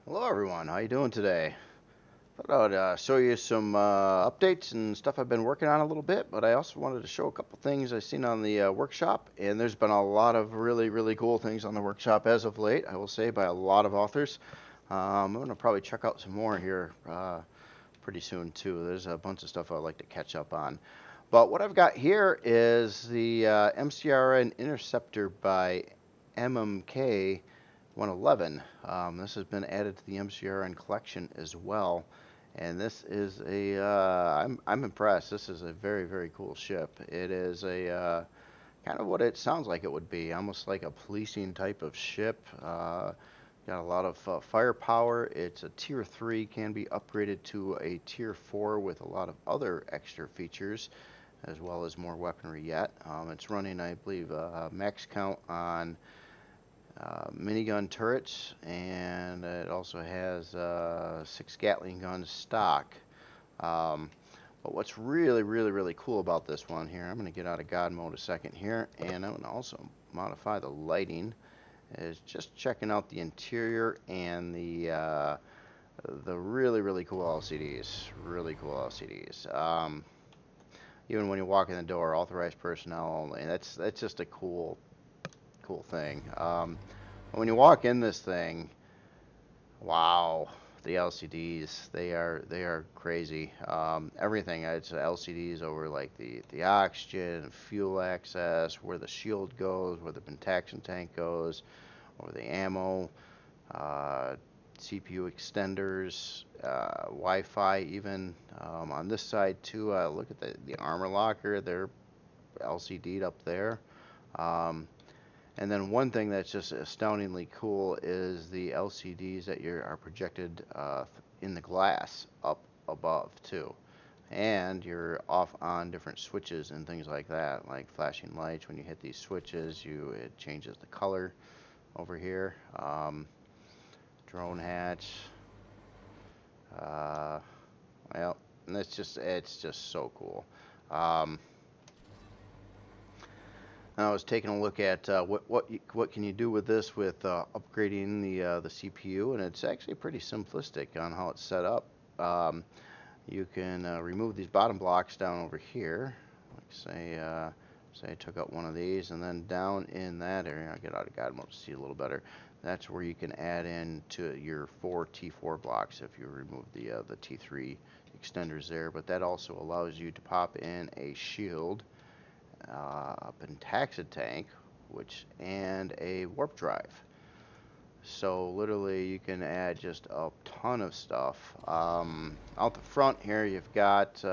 Hello everyone, how you doing today? Thought I'd show you some updates and stuff I've been working on a little bit, but I also wanted to show a couple things I've seen on the workshop, and there's been a lot of really cool things on the workshop as of late, I will say, by a lot of authors. I'm going to probably check out some more here pretty soon too. There's a bunch of stuff I'd like to catch up on. But what I've got here is the MCRN Interceptor by MMK-111. This has been added to the MCRN collection as well, and this is a I'm impressed. This is a very cool ship. It is a kind of what it sounds like it would be, almost like a policing type of ship. Got a lot of firepower. It's a tier 3, can be upgraded to a tier 4 with a lot of other extra features, as well as more weaponry yet. It's running, I believe, max count on minigun turrets, and it also has 6 Gatling guns stock. But what's really cool about this one here, I'm going to get out of God mode a second here, and I'm going to also modify the lighting, is just checking out the interior and the really cool LCDs. Really cool LCDs. Even when you walk in the door, authorized personnel only. That's just a cool thing. When you walk in this thing, wow, the LCDs, they are crazy. Everything, it's LCDs over like the oxygen, fuel access, where the shield goes, where the pentaxium tank goes, or the ammo, CPU extenders, Wi-Fi even. On this side too, look at the armor locker, they're LCD'd up there. And then one thing that's just astoundingly cool is the LCDs that are projected in the glass up above too. And you're off on different switches and things like that, like flashing lights. When you hit these switches, it changes the color over here. Drone hatch. Well, and it's just so cool. I was taking a look at what can you do with this with upgrading the CPU, and it's actually pretty simplistic on how it's set up. You can remove these bottom blocks down over here. Like say I took out one of these, and then down in that area, I'll get out of God mode to see a little better. That's where you can add in to your 4 T4 blocks if you remove the T3 extenders there. But that also allows you to pop in a shield, a pentaxium tank, and a warp drive. So literally you can add just a ton of stuff. Out the front here you've got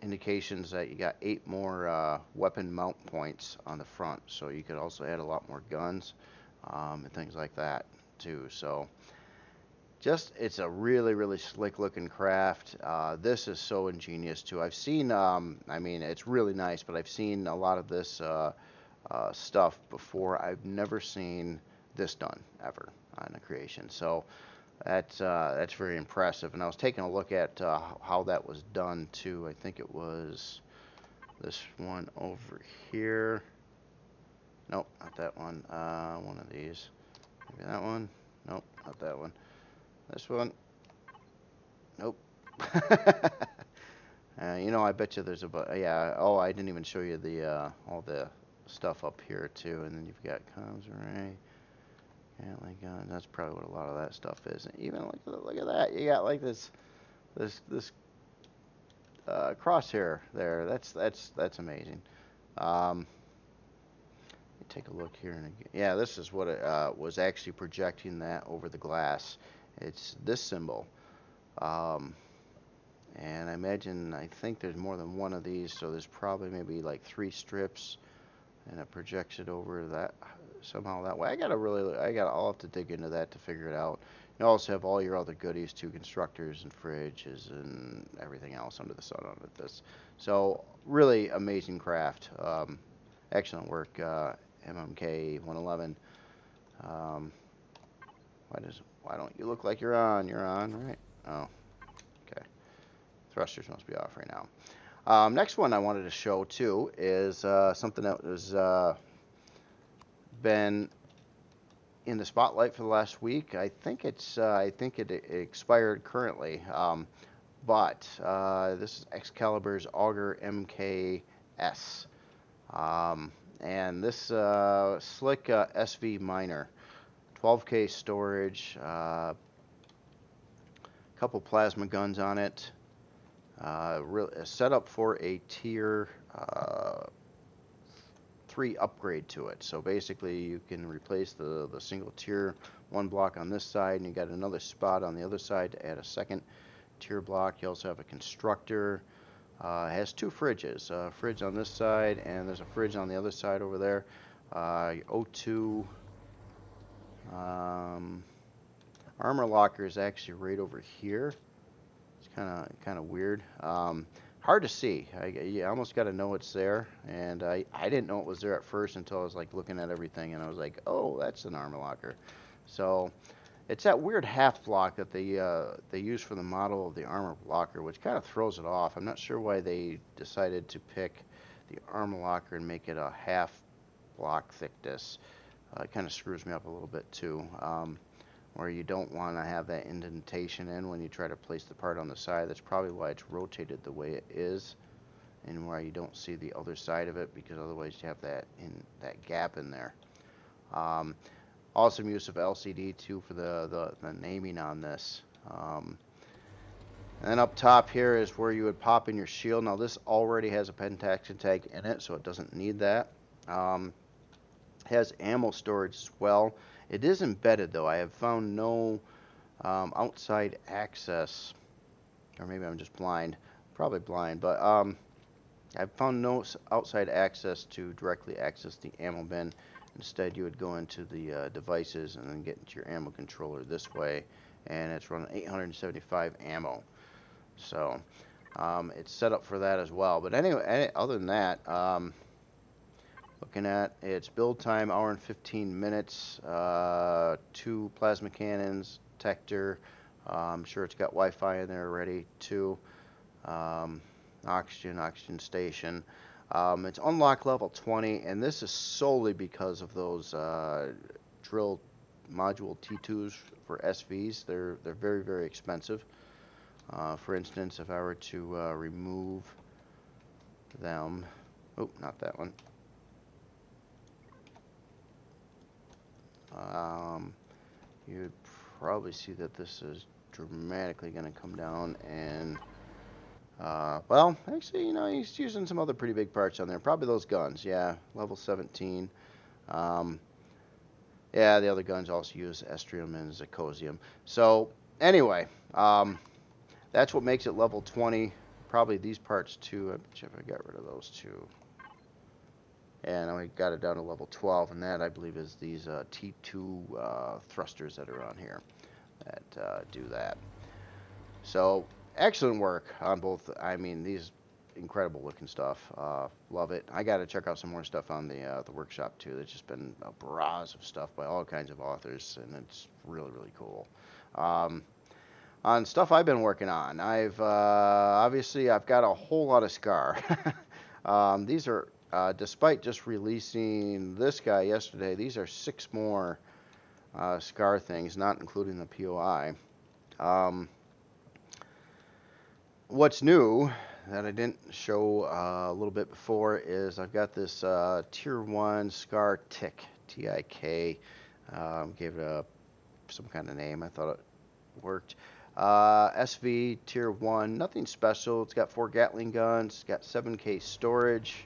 indications that you got 8 more weapon mount points on the front, so you could also add a lot more guns and things like that too. So it's a really slick looking craft. This is so ingenious too. I've seen, I mean, it's really nice, but I've seen a lot of this stuff before. I've never seen this done ever on a creation. So that's very impressive. And I was taking a look at how that was done too. I think it was this one over here. Nope, not that one. One of these. Maybe that one. Nope, not that one. This one. Nope. You know, I bet you there's yeah. Oh, I didn't even show you the all the stuff up here too. And then you've got comms array, Gatling gun. That's probably what a lot of that stuff is. And even look at that. You got like this crosshair there. That's amazing. Take a look here, and again, yeah, this is what it was actually projecting that over the glass. It's this symbol, and I think there's more than one of these, so there's probably maybe like 3 strips, and it projects it over that somehow that way. I'll have to dig into that to figure it out. You also have all your other goodies too, constructors and fridges and everything else under the sun on this. So really amazing craft. Excellent work, MMK-111. Why don't you look like you're on? You're on, right? Oh, okay. Thrusters must be off right now. Next one I wanted to show too is something that was been in the spotlight for the last week. I think I think it expired currently. But this is XCaliber's Auger-MK-S. And this slick SV miner, 12K storage, couple plasma guns on it. Set up for a tier 3 upgrade to it. So basically you can replace the single tier 1 block on this side, and you got another spot on the other side to add a second tier block. You also have a constructor. It has 2 fridges, a fridge on this side, and there's a fridge on the other side over there. O2 armor locker is actually right over here. It's kind of weird. Hard to see. You almost got to know it's there, and I didn't know it was there at first until I was like looking at everything, and I was like, oh, that's an armor locker. So it's that weird half block that they use for the model of the armor locker, which kind of throws it off. I'm not sure why they decided to pick the armor locker and make it a half block thickness. It kind of screws me up a little bit too, where you don't want to have that indentation in when you try to place the part on the side. That's probably why it's rotated the way it is, and why you don't see the other side of it, because otherwise you have that gap in there. Awesome use of LCD too for the naming on this. And then up top here is where you would pop in your shield. Now this already has a pentaxin tag in it, so it doesn't need that. Has ammo storage as well. It is embedded though. I have found no outside access, or maybe I'm just blind, probably blind, but I've found no outside access to directly access the ammo bin. Instead, you would go into the devices and then get into your ammo controller this way, and it's running 875 ammo. So it's set up for that as well. But anyway, other than that, looking at its build time, hour and 15 minutes, 2 plasma cannons, detector. I'm sure it's got Wi-Fi in there already too. Oxygen station. It's unlock level 20, and this is solely because of those drill module T2s for SVs. They're very, very expensive. For instance, if I were to remove them, oh, not that one. You'd probably see that this is dramatically going to come down, and well, actually, you know, he's using some other pretty big parts on there. Probably those guns, yeah, level 17. Yeah, the other guns also use estrium and zirconium. So anyway, that's what makes it level 20. Probably these parts too. I bet you if I got rid of those two. And I got it down to level 12, and that I believe is these T2 thrusters that are on here that do that. So excellent work on both. I mean, these incredible looking stuff. Love it. I got to check out some more stuff on the workshop too. There's just been a barrage of stuff by all kinds of authors, and it's really, really cool. On stuff I've been working on, obviously I've got a whole lot of Skaar. These are despite just releasing this guy yesterday, these are 6 more Skaar things, not including the POI. What's new that I didn't show a little bit before is I've got this Tier 1 Skaar Tick, T-I-K. Gave it some kind of name. I thought it worked. SV Tier 1, nothing special. It's got 4 Gatling guns. It's got 7K storage.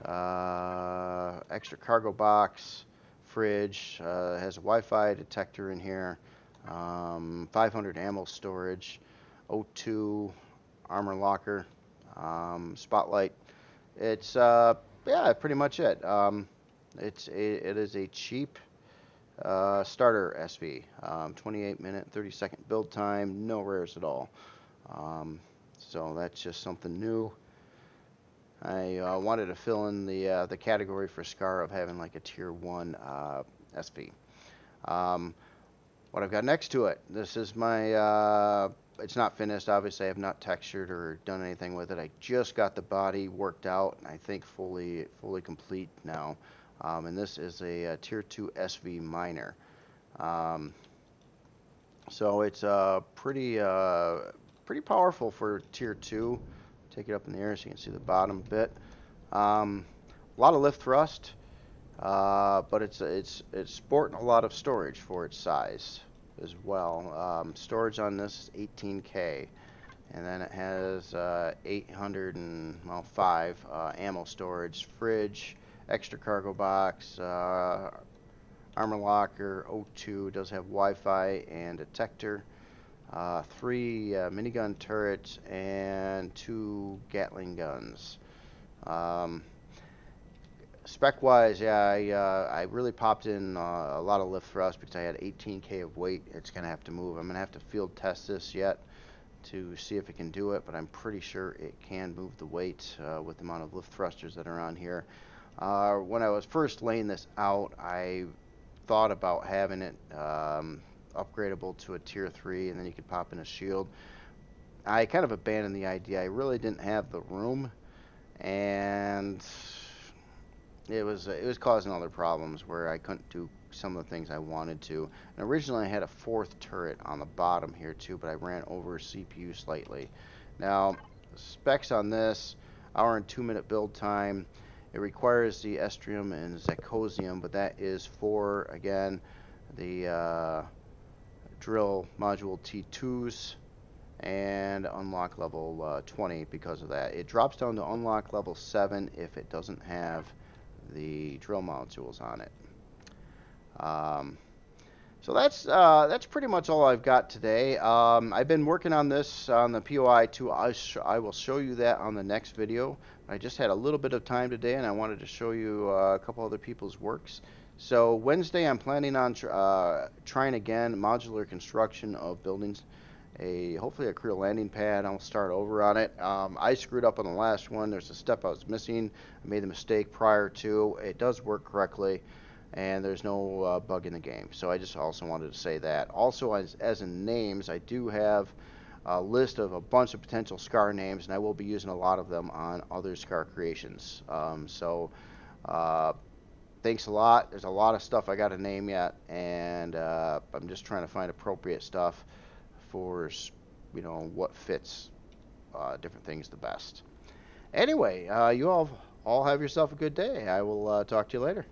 Extra cargo box, fridge, has a Wi-Fi detector in here, 500 ammo storage, O2 armor locker, spotlight. It's yeah, pretty much it. It is a cheap starter SV, 28-minute, 30-second build time, no rares at all. So that's just something new. I wanted to fill in the category for Skaar of having like a Tier 1 SV. What I've got next to it, this is my, it's not finished, obviously. I have not textured or done anything with it. I just got the body worked out, and I think fully complete now. And this is a Tier 2 SV miner. Um, so it's pretty powerful for tier 2. Take it up in the air so you can see the bottom bit. A lot of lift thrust, but it's sporting a lot of storage for its size as well. Storage on this is 18K, and then it has 805 ammo storage, fridge, extra cargo box, armor locker, O2, does have Wi-Fi and detector, 3 minigun turrets, and 2 Gatling guns. Spec-wise, yeah, I really popped in a lot of lift thrust because I had 18K of weight. It's going to have to move. I'm going to have to field test this yet to see if it can do it, but I'm pretty sure it can move the weight with the amount of lift thrusters that are on here. When I was first laying this out, I thought about having it upgradable to a tier 3, and then you could pop in a shield. I kind of abandoned the idea. I really didn't have the room, and it was causing other problems where I couldn't do some of the things I wanted to. And originally I had a 4th turret on the bottom here too, but I ran over CPU slightly. Now, specs on this, hour and 2-minute build time. It requires the Estrium and Zecosium, but that is for, again, the drill module T2s and unlock level 20 because of that. It drops down to unlock level 7 if it doesn't have the drill modules on it. So that's pretty much all I've got today. I've been working on this on the POI too. I will show you that on the next video. I just had a little bit of time today, and I wanted to show you a couple other people's works. So Wednesday, I'm planning on trying again modular construction of buildings. Hopefully a career landing pad. I'll start over on it. I screwed up on the last one. There's a step I was missing. I made the mistake prior to. It does work correctly, and there's no bug in the game. So I just also wanted to say that. Also, as in names, I do have a list of a bunch of potential Skaar names, and I will be using a lot of them on other Skaar creations. Thanks a lot. There's a lot of stuff I got to name yet, and I'm just trying to find appropriate stuff for, you know, what fits different things the best. Anyway, you all have yourself a good day. I will talk to you later.